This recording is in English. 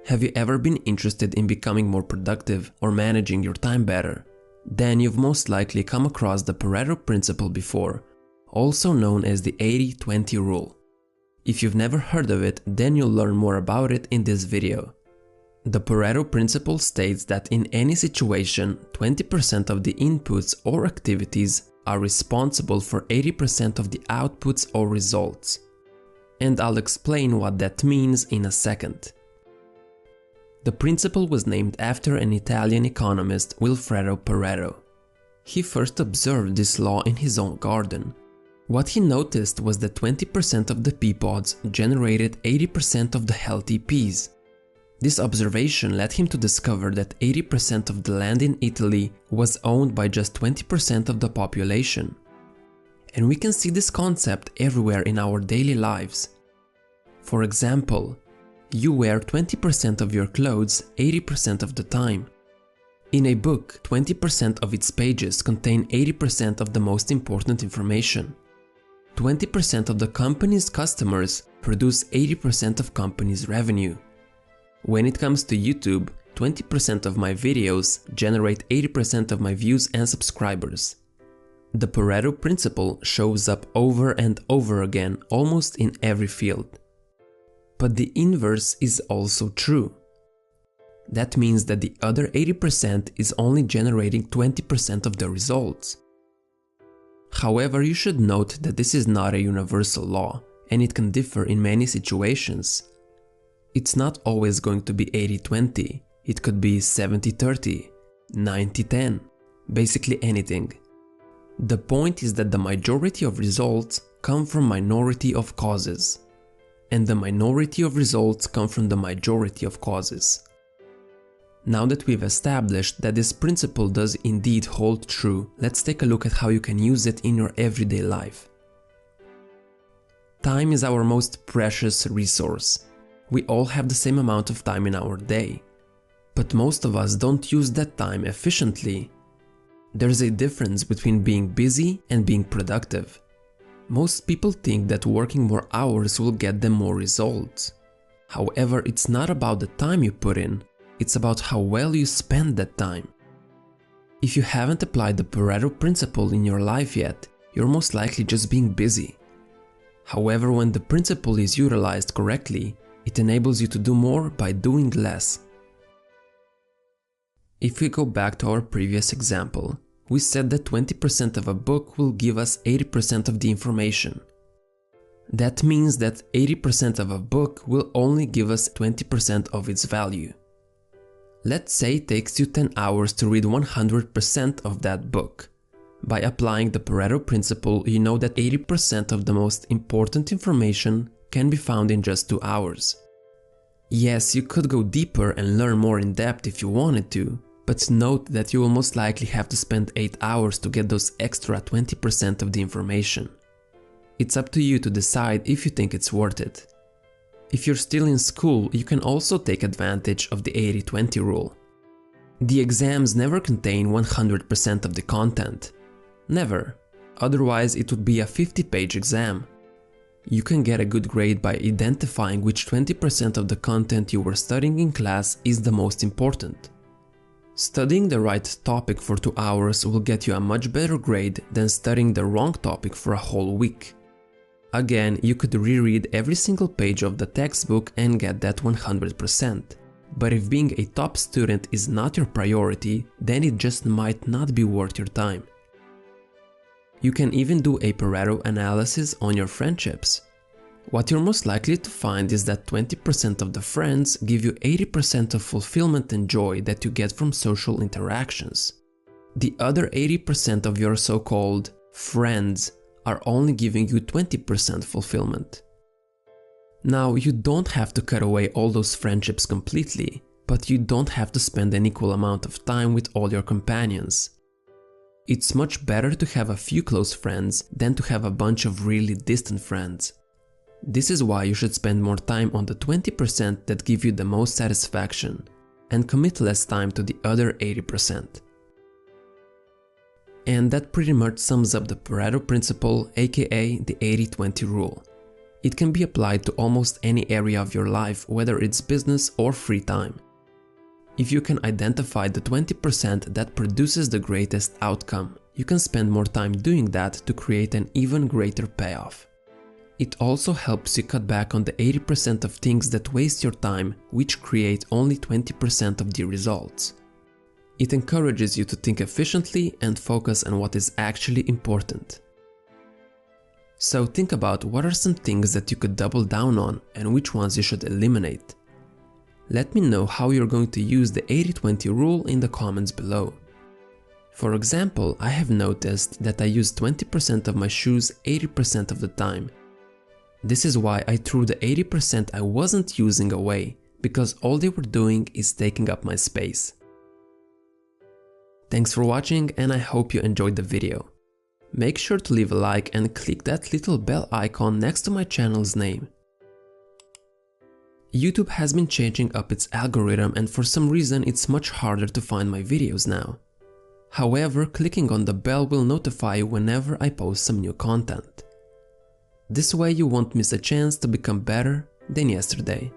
Have you ever been interested in becoming more productive or managing your time better? Then you've most likely come across the Pareto principle before, also known as the 80-20 rule. If you've never heard of it, then you'll learn more about it in this video. The Pareto principle states that in any situation, 20% of the inputs or activities are responsible for 80% of the outputs or results. And I'll explain what that means in a second. The principle was named after an Italian economist, Vilfredo Pareto. He first observed this law in his own garden. What he noticed was that 20% of the pea pods generated 80% of the healthy peas. This observation led him to discover that 80% of the land in Italy was owned by just 20% of the population. And we can see this concept everywhere in our daily lives. For example, you wear 20% of your clothes 80% of the time. In a book, 20% of its pages contain 80% of the most important information. 20% of the company's customers produce 80% of company's revenue. When it comes to YouTube, 20% of my videos generate 80% of my views and subscribers. The Pareto principle shows up over and over again almost in every field. But the inverse is also true. That means that the other 80% is only generating 20% of the results. However, you should note that this is not a universal law, and it can differ in many situations. It's not always going to be 80-20, it could be 70-30, 90-10, basically anything. The point is that the majority of results come from minority of causes, and the minority of results come from the majority of causes. Now that we've established that this principle does indeed hold true, let's take a look at how you can use it in your everyday life. Time is our most precious resource. We all have the same amount of time in our day, but most of us don't use that time efficiently. There's a difference between being busy and being productive. Most people think that working more hours will get them more results. However, it's not about the time you put in, it's about how well you spend that time. If you haven't applied the Pareto principle in your life yet, you're most likely just being busy. However, when the principle is utilized correctly, it enables you to do more by doing less. If we go back to our previous example, we said that 20% of a book will give us 80% of the information. That means that 80% of a book will only give us 20% of its value. Let's say it takes you 10 hours to read 100% of that book. By applying the Pareto principle, you know that 80% of the most important information can be found in just 2 hours. Yes, you could go deeper and learn more in depth if you wanted to, but note that you will most likely have to spend 8 hours to get those extra 20% of the information. It's up to you to decide if you think it's worth it. If you're still in school, you can also take advantage of the 80-20 rule. The exams never contain 100% of the content. Never. Otherwise, it would be a 50-page exam. You can get a good grade by identifying which 20% of the content you were studying in class is the most important. Studying the right topic for 2 hours will get you a much better grade than studying the wrong topic for a whole week. Again, you could reread every single page of the textbook and get that 100%. But if being a top student is not your priority, then it just might not be worth your time. You can even do a Pareto analysis on your friendships. What you're most likely to find is that 20% of the friends give you 80% of fulfillment and joy that you get from social interactions. The other 80% of your so-called friends are only giving you 20% fulfillment. Now, you don't have to cut away all those friendships completely, but you don't have to spend an equal amount of time with all your companions. It's much better to have a few close friends than to have a bunch of really distant friends. This is why you should spend more time on the 20% that give you the most satisfaction and commit less time to the other 80%. And that pretty much sums up the Pareto principle, aka the 80-20 rule. It can be applied to almost any area of your life, whether it's business or free time. If you can identify the 20% that produces the greatest outcome, you can spend more time doing that to create an even greater payoff. It also helps you cut back on the 80% of things that waste your time, which create only 20% of the results. It encourages you to think efficiently and focus on what is actually important. So think about what are some things that you could double down on and which ones you should eliminate. Let me know how you're going to use the 80-20 rule in the comments below. For example, I have noticed that I use 20% of my shoes 80% of the time. This is why I threw the 80% I wasn't using away, because all they were doing is taking up my space. Thanks for watching, and I hope you enjoyed the video. Make sure to leave a like and click that little bell icon next to my channel's name. YouTube has been changing up its algorithm, and for some reason it's much harder to find my videos now. However, clicking on the bell will notify you whenever I post some new content. This way you won't miss a chance to become better than yesterday.